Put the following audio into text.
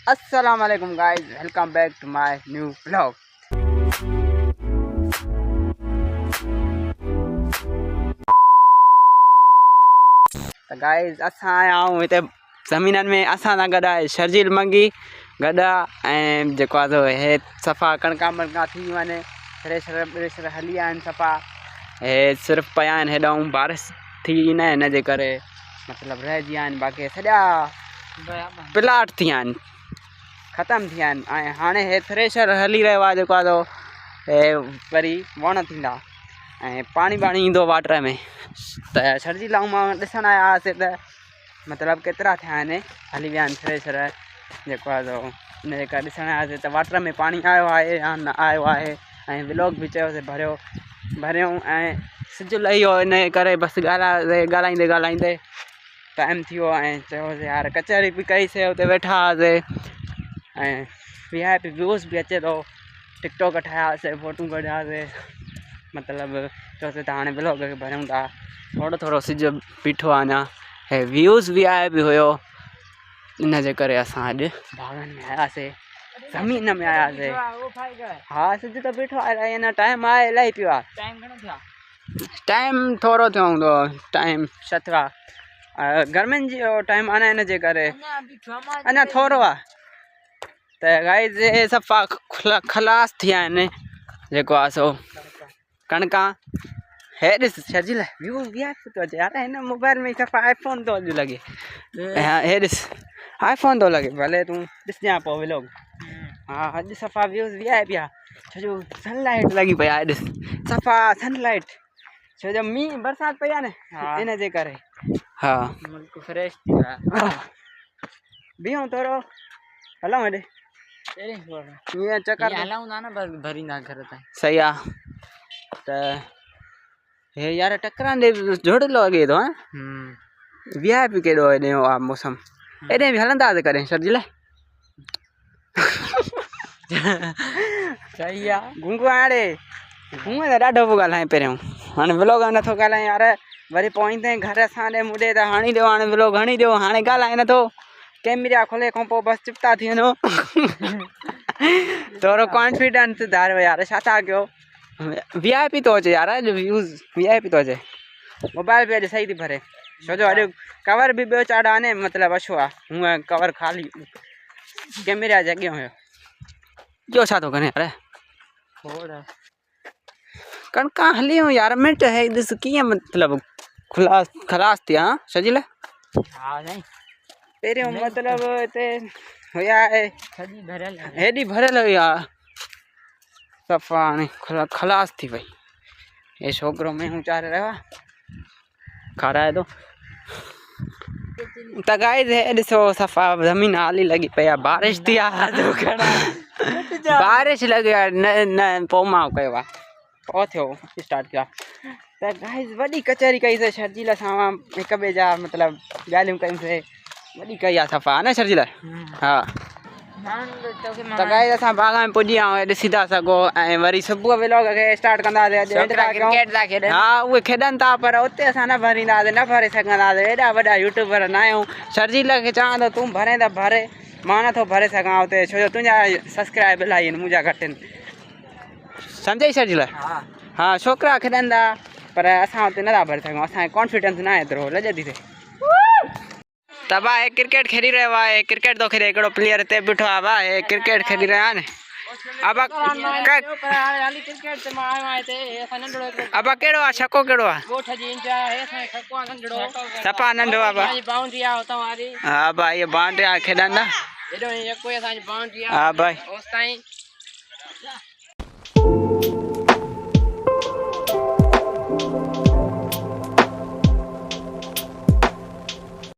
अस्सलाम वालेकुम guys, welcome back to my new vlog. तो गाइस असां आया आहियूं हिते ज़मीननि में। असां सां गॾु आहे शर्जील मंगी गॾा ऐं जेको आहे सो हे सफ़ा कणका वणका थी वियूं आहिनि, थ्रेशर व्रेशर हली विया आहिनि सफ़ा। हे सिर्फ़ु पिया आहिनि हेॾां बारिश थी न हिनजे करे मतिलबु रहिजी विया आहिनि। बाक़ी सॼा प्लाट थी विया आहिनि, ख़तमु थी विया आहिनि। ऐं हाणे हे थ्रेशर हली रहियो आहे जेको आहे सो हे वरी वण थींदा ऐं पाणी वाणी ईंदो वाटर में। त शर्जील ऐं मां ॾिसणु आया हुआसीं त मतिलबु केतिरा थिया आहिनि हली विया आहिनि थ्रेशर जेको आहे सो हिनजे करे ॾिसणु आयासीं त वाटर में पाणी आयो आहे या न आयो आहे। ऐं व्लॉग बि चयोसीं भरियूं ऐं सिजु लही वियो हिनजे करे बसि ॻाल्हाईंदे ॻाल्हाईंदे टाइम थी वियो ऐं चयोसीं यार कचहरी बि कईसीं, हुते वेठा हुआसीं ऐं VIP व्यूज़ बि अचे थो। टिकटॉक ठाहियासीं, फोटूं कढियासीं, मतिलबु चयोसीं त हाणे व्लॉग खे भरियूं था। थोरो थोरो सिजु बीठो आहे अञा। हे व्यूज़ VIP हुयो, इनजे करे असां अॼु बाग़नि में आयासीं, ज़मीन में आयासीं। हा सिजु त बीठो आहे, अञा टाइम आहे इलाही पियो आहे। टाइम घणो थियो आहे? टाइम थोरो थियो हूंदो, टाइम 7 गर्मियुनि जो टाइम आहे न, हिनजे करे अञा थोरो आहे। त गाइस हे सफ़ा खलास थी विया आहिनि जेको आहे सो कणका। हे ॾिस शर्जील व्यू VIP थो अचे यार, हिन मोबाइल में सफ़ा आईफोन थो अॼु लॻे। हे ॾिस आईफोन थो लॻे, भले तूं ॾिसजांइ पोइ व्लॉग। हा अॼु सफ़ा व्यूज़ VIP आहे, छो जो सनलाइट लॻी पई आहे। ॾिस सफ़ा सनलाइट, छो जो मींहुं बरसाति पई आहे न हिनजे करे। हा फ्रेश थी वियो आहे। बीहूं थोरो हलूं हेॾे ईअं चकर हलाऊं था न, बसि भरींदा घर ताईं। सही आहे। त हे यार टकरांदे जोड़ लॻे थो। VIP केॾो हेॾे आहे मौसम, हेॾे बि हलंदासीं कॾहिं शर्जील। सही आहे। घुंघू हाणे हूअं त ॾाढो पियो ॻाल्हाए पहिरियों, हाणे व्लॉग नथो ॻाल्हाए यार। वरी पोइ ईंदे घर असांजे मुॾे त हणी ॾियो, हाणे व्लॉग हणी ॾियो, हाणे ॻाल्हाए नथो। कैमरा खोले खां पोइ बसि चुप था थी वञो। थोरो कॉन्फिडेंस धारियो यार, छा था कयो। VIP थो अचे यार, अॼु व्यूज़ VIP थो अचे। मोबाइल बि अॼु सही थी भरे, छो जो अॼु कवर बि ॿियो चाढ़ा आहे न, मतिलबु अछो आहे। हूअं कवर ख़ाली कैमरा जे अॻियां हुयो। ॿियो छा थो करे यार, कणका हली वियूं यार मिंट। हे ॾिस कीअं मतिलबु खलास थी आहे शर्जील। हा साईं पहिरियों मतिलबु हिते हुया हेॾी भरियल हुई आहे सफ़ा, हाणे खलास थी वई। हे छोकिरो में चारे रहियो आहे, खाराए थो। त गाइस हे ॾिसो सफ़ा ज़मीन हाली लॻी पई आहे, बारिश थी आहे। बारिश लॻी आहे न पोइ मां कयो आहे, पोइ थियो स्टार्ट कयो आहे। त गाइस वॾी कचहरी कईसीं शर्जील सां, हिक ॿिए जा मतिलबु ॻाल्हियूं कयूंसीं, वॾी कई आहे सफ़ा है न शर्जील। हा त गाइस असां बाग़ में पुॼी विया आहियूं, ॾिसी था सघो। ऐं वरी सुबुह व्लॉग खे स्टार्ट कंदासीं। हा उहे खेॾनि था, पर उते असां न भरींदासीं, न भरे सघंदासीं। एॾा वॾा यूट्यूबर न आहियूं। शर्जील खे चवां त तूं भरे त भरे, मां नथो भरे सघां उते, छो जो तुंहिंजा सब्सक्राइब इलाही आहिनि, मुंहिंजा घटि आहिनि। सम्झई शर्जील? हा छोकिरा खेॾनि था, पर असां उते नथा भरे सघूं, असांखे कॉन्फिडेंस न आहे एतिरो, लॼ थी थिए। त भाउ हे क्रिकेट खेॾी रहियो आहे, क्रिकेट थो खेॾे। हिकिड़ो प्लेयर हिते बीठो आहे, भाउ हे क्रिकेट खेॾी रहिया आहिनि। अब कहिड़ो आहे छको, कहिड़ो आहे सफ़ा नंढो आहे। हा भाई इहो बाउंड्री आहे, खेॾनि था। हा भाई